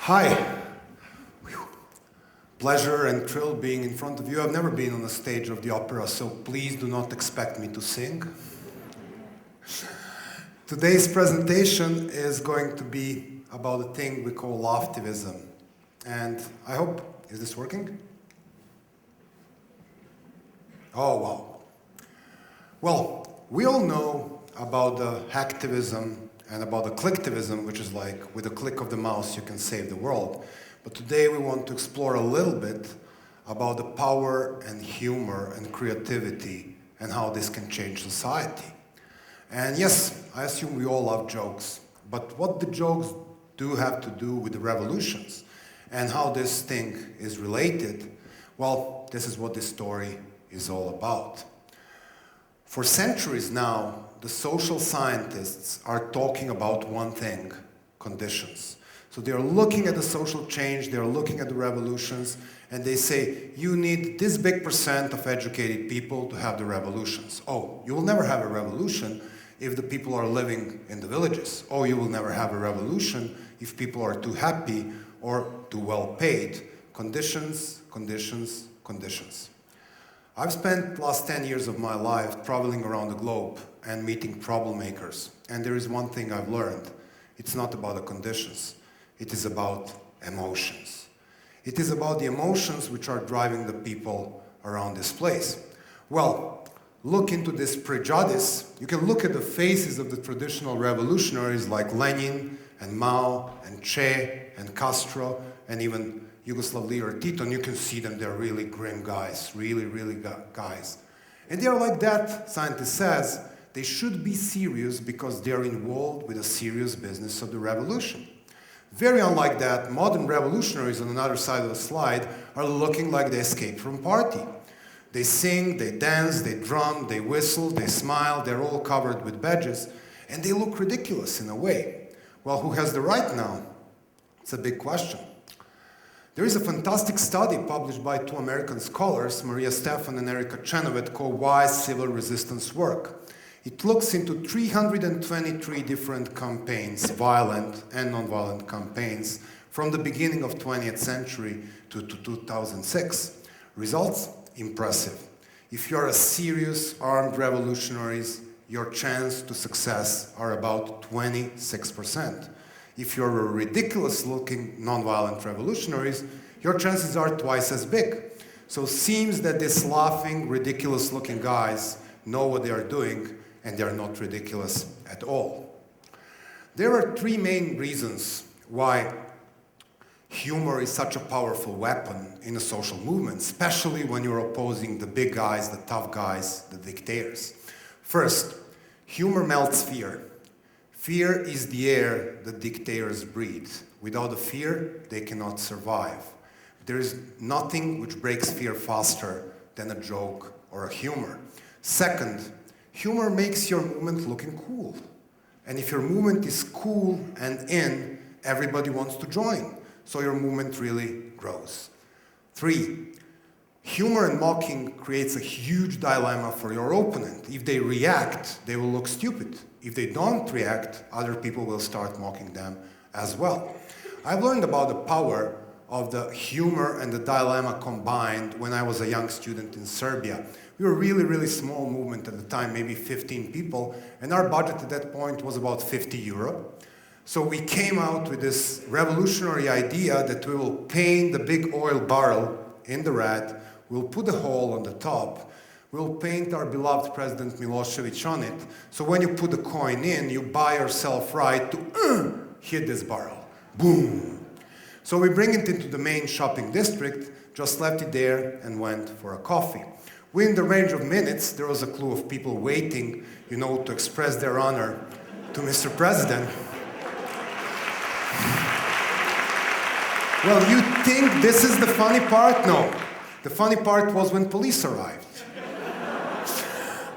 Hi. Pleasure and thrill being in front of you. I've never been on a stage of the opera, so please do not expect me to sing. Today's presentation is going to be about a thing we call Laughtivism. And I hope, is this working? Oh, wow. Well, we all know about the hacktivism and about the clicktivism, which is like, with a click of the mouse, you can save the world. But today we want to explore a little bit about the power and humor and creativity and how this can change society. And yes, I assume we all love jokes, but what the jokes do have to do with the revolutions and how this thing is related, well, this is what this story is all about. For centuries now, the social scientists are talking about one thing: conditions. So they are looking at the social change, they are looking at the revolutions, and they say, you need this big percent of educated people to have the revolutions. Oh, you will never have a revolution if the people are living in the villages. Oh, you will never have a revolution if people are too happy or too well paid. Conditions, conditions, conditions. I've spent the last 10 years of my life traveling around the globe and meeting troublemakers. And there is one thing I've learned. It's not about the conditions. It is about emotions. It is about the emotions which are driving the people around this place. Well, look into this prejudice. You can look at the faces of the traditional revolutionaries like Lenin and Mao and Che and Castro and even Yugoslav leader Tito, and you can see them, they're really grim guys, really guys. And they're like that, scientist says, they should be serious because they're involved with a serious business of the revolution. Very unlike that, modern revolutionaries on another side of the slide are looking like they escaped from a party. They sing, they dance, they drum, they whistle, they smile, they're all covered with badges, and they look ridiculous in a way. Well, who has the right now? It's a big question. There is a fantastic study published by two American scholars, Maria Stephan and Erika Chenoweth, called Why Civil Resistance Work. It looks into 323 different campaigns, violent and non-violent campaigns, from the beginning of 20th century to 2006. Results? Impressive. If you're a serious armed revolutionaries, your chance to success are about 26%. If you're a ridiculous-looking non-violent revolutionaries, your chances are twice as big. So it seems that these laughing, ridiculous-looking guys know what they are doing, and they are not ridiculous at all. There are three main reasons why humor is such a powerful weapon in a social movement, especially when you're opposing the big guys, the tough guys, the dictators. First, humor melts fear. Fear is the air that dictators breathe. Without the fear, they cannot survive. There is nothing which breaks fear faster than a joke or a humor. Second, humor makes your movement looking cool. And if your movement is cool and in, everybody wants to join. So your movement really grows. Three, humor and mocking creates a huge dilemma for your opponent. If they react, they will look stupid. If they don't react, other people will start mocking them as well. I've learned about the power of the humor and the dilemma combined when I was a young student in Serbia. We were a really small movement at the time, maybe 15 people, and our budget at that point was about 50 euro. So we came out with this revolutionary idea that we will paint the big oil barrel in the red, we'll put a hole on the top, we'll paint our beloved President Milosevic on it, so when you put the coin in, you buy yourself right to hit this barrel. Boom! So we bring it into the main shopping district, just left it there and went for a coffee. Within the range of minutes, there was a clue of people waiting, to express their honor to Mr. President. Well, you think this is the funny part? No. The funny part was when police arrived.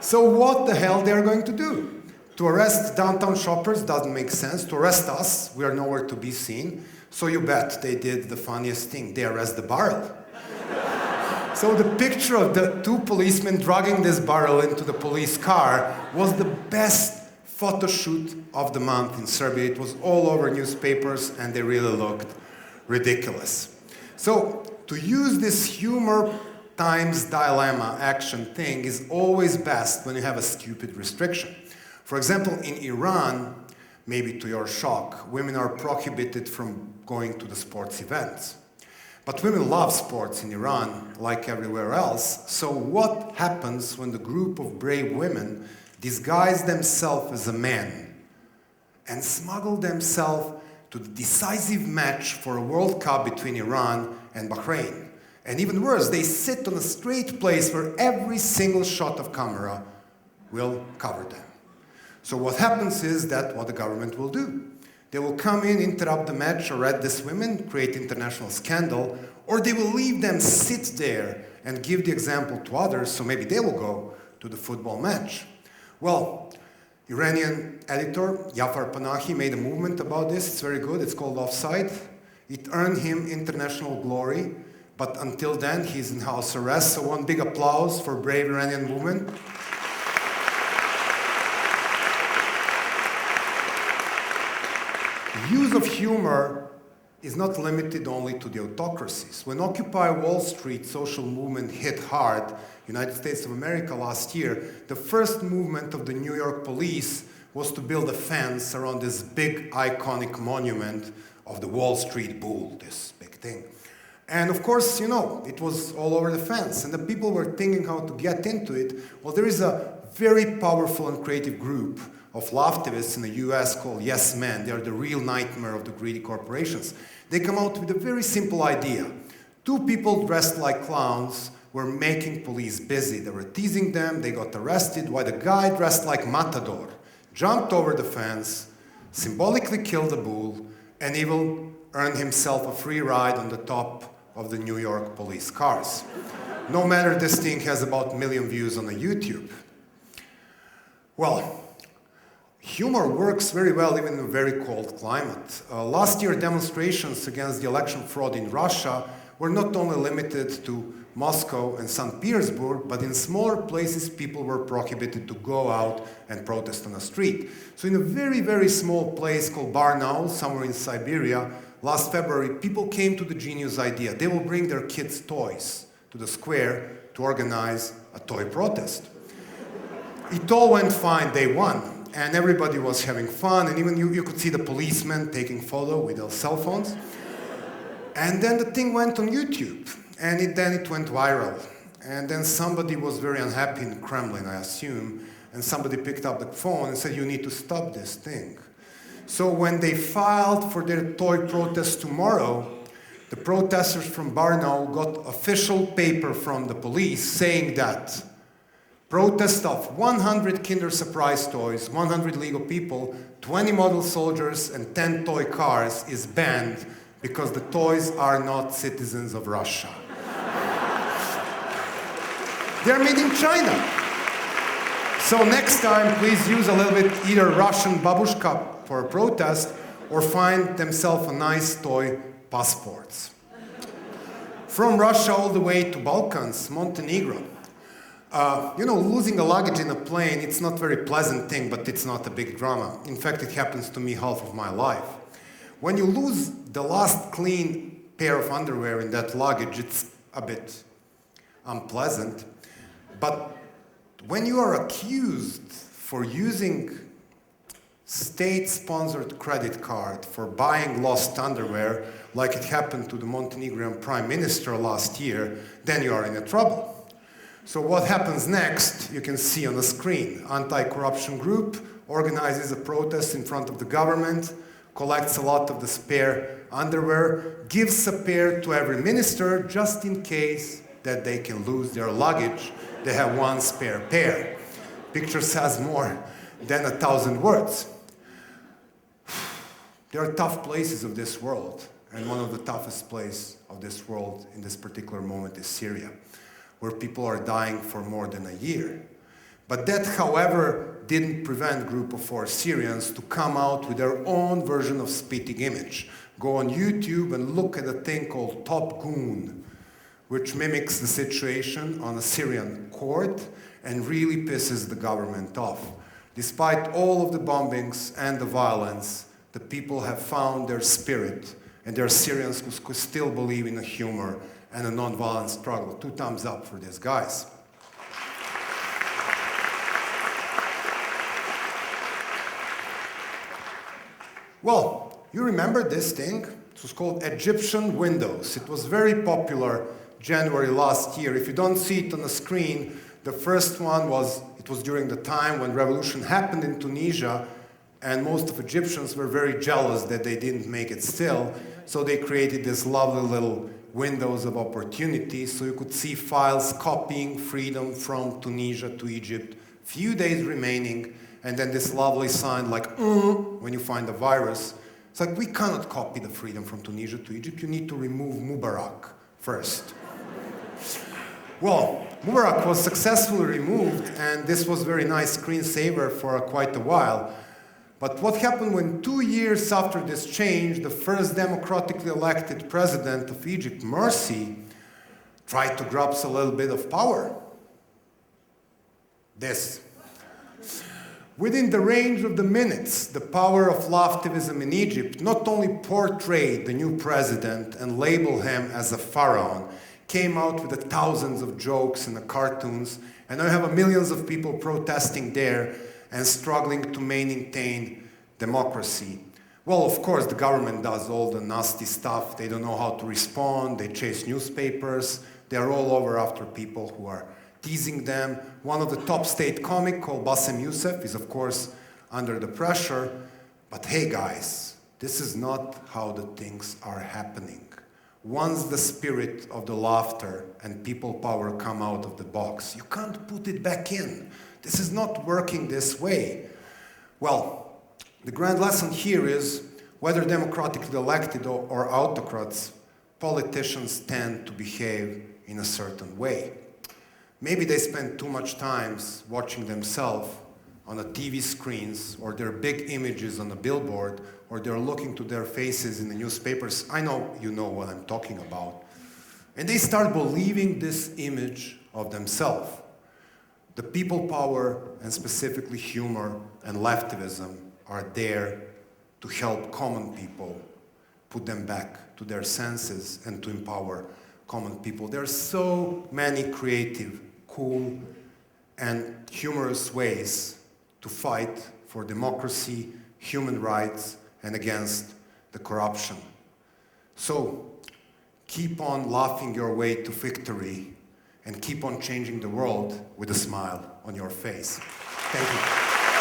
So what the hell they are going to do? To arrest downtown shoppers doesn't make sense. To arrest us, we are nowhere to be seen. So you bet they did the funniest thing. They arrest the barrel. So the picture of the two policemen dragging this barrel into the police car was the best photo shoot of the month in Serbia. It was all over newspapers and they really looked ridiculous. So to use this humor times dilemma action thing is always best when you have a stupid restriction. For example, in Iran, maybe to your shock, women are prohibited from going to the sports events. But women love sports in Iran, like everywhere else. So what happens when the group of brave women disguise themselves as a man and smuggle themselves to the decisive match for a World Cup between Iran and Bahrain? And even worse, they sit on a straight place where every single shot of camera will cover them. So what happens is that what the government will do. They will come in, interrupt the match, arrest these women, create international scandal, or they will leave them sit there and give the example to others, so maybe they will go to the football match. Well, Iranian editor Jafar Panahi made a movement about this. It's very good. It's called Offside. It earned him international glory, but until then, he's in house arrest. So one big applause for brave Iranian movement. Use of humor is not limited only to the autocracies. When Occupy Wall Street social movement hit hard, United States of America last year, the first movement of the New York police was to build a fence around this big iconic monument of the Wall Street Bull, this big thing. And of course, you know, it was all over the fence, and the people were thinking how to get into it. Well, there is a very powerful and creative group of Laughtivists in the US called Yes Men. They are the real nightmare of the greedy corporations. They come out with a very simple idea. Two people dressed like clowns were making police busy. They were teasing them, they got arrested, while the guy dressed like Matador jumped over the fence, symbolically killed the bull, and even earned himself a free ride on the top of the New York police cars. No matter, this thing has about 1 million views on the YouTube. Well, humor works very well even in a very cold climate. Last year, demonstrations against the election fraud in Russia were not only limited to Moscow and St. Petersburg, but in smaller places, people were prohibited to go out and protest on the street. So in a very, very small place called Barnaul, somewhere in Siberia, last February, people came to the genius idea. They will bring their kids' toys to the square to organize a toy protest. It all went fine day one, and everybody was having fun, and even you could see the policemen taking photos with their cell phones. And then the thing went on YouTube, and then it went viral. And then somebody was very unhappy in Kremlin, I assume, and somebody picked up the phone and said, "You need to stop this thing." So when they filed for their toy protest tomorrow, the protesters from Barnaul got official paper from the police saying that protest of 100 Kinder Surprise toys, 100 Lego people, 20 model soldiers, and 10 toy cars is banned because the toys are not citizens of Russia. They're made in China. So next time, please use a little bit either Russian babushka for a protest or find themselves a nice toy passports. From Russia all the way to Balkans, Montenegro. Losing a luggage in a plane, it's not a very pleasant thing, but it's not a big drama. In fact, it happens to me half of my life. When you lose the last clean pair of underwear in that luggage, it's a bit unpleasant. But when you are accused for using state-sponsored credit card for buying lost underwear, like it happened to the Montenegrin Prime Minister last year, then you are in trouble. So what happens next, you can see on the screen. Anti-corruption group organizes a protest in front of the government, collects a lot of the spare underwear, gives a pair to every minister just in case that they can lose their luggage. They have one spare pair. Picture says more than 1,000 words. There are tough places of this world, and one of the toughest places of this world in this particular moment is Syria, where people are dying for more than a year. But that, however, didn't prevent a group of 4 Syrians to come out with their own version of spitting image. Go on YouTube and look at a thing called Top Gun, which mimics the situation on a Syrian court and really pisses the government off. Despite all of the bombings and the violence, the people have found their spirit And there are Syrians who still believe in a humor and a non-violent struggle. 2 thumbs up for these guys. Well, you remember this thing? It was called Egyptian Windows. It was very popular January last year. If you don't see it on the screen, the first one was during the time when revolution happened in Tunisia, and most of Egyptians were very jealous that they didn't make it still. So they created this lovely little windows of opportunity, so you could see files copying freedom from Tunisia to Egypt, few days remaining, and then this lovely sign like, when you find a virus. It's like, we cannot copy the freedom from Tunisia to Egypt, you need to remove Mubarak first. Well, Mubarak was successfully removed, and this was very nice screensaver for quite a while. But what happened when 2 years after this change, the first democratically elected president of Egypt, Morsi, tried to grasp a little bit of power? This. Within the range of the minutes, the power of Laughtivism in Egypt not only portrayed the new president and labeled him as a pharaoh, came out with the thousands of jokes and the cartoons, and now you have millions of people protesting there and struggling to maintain democracy. Well, of course, the government does all the nasty stuff. They don't know how to respond. They chase newspapers. They are all over after people who are teasing them. One of the top state comics, called Bassem Youssef, is, of course, under the pressure. But hey, guys, this is not how the things are happening. Once the spirit of the laughter and people power come out of the box, you can't put it back in. This is not working this way. Well, the grand lesson here is, whether democratically elected or autocrats, politicians tend to behave in a certain way. Maybe they spend too much time watching themselves on the TV screens, or their big images on the billboard, or they're looking to their faces in the newspapers. I know you know what I'm talking about. And they start believing this image of themselves. The people power, and specifically humor and Laughtivism, are there to help common people, put them back to their senses, and to empower common people. There are so many creative, cool, and humorous ways to fight for democracy, human rights, and against the corruption. So keep on laughing your way to victory, and keep on changing the world with a smile on your face. Thank you.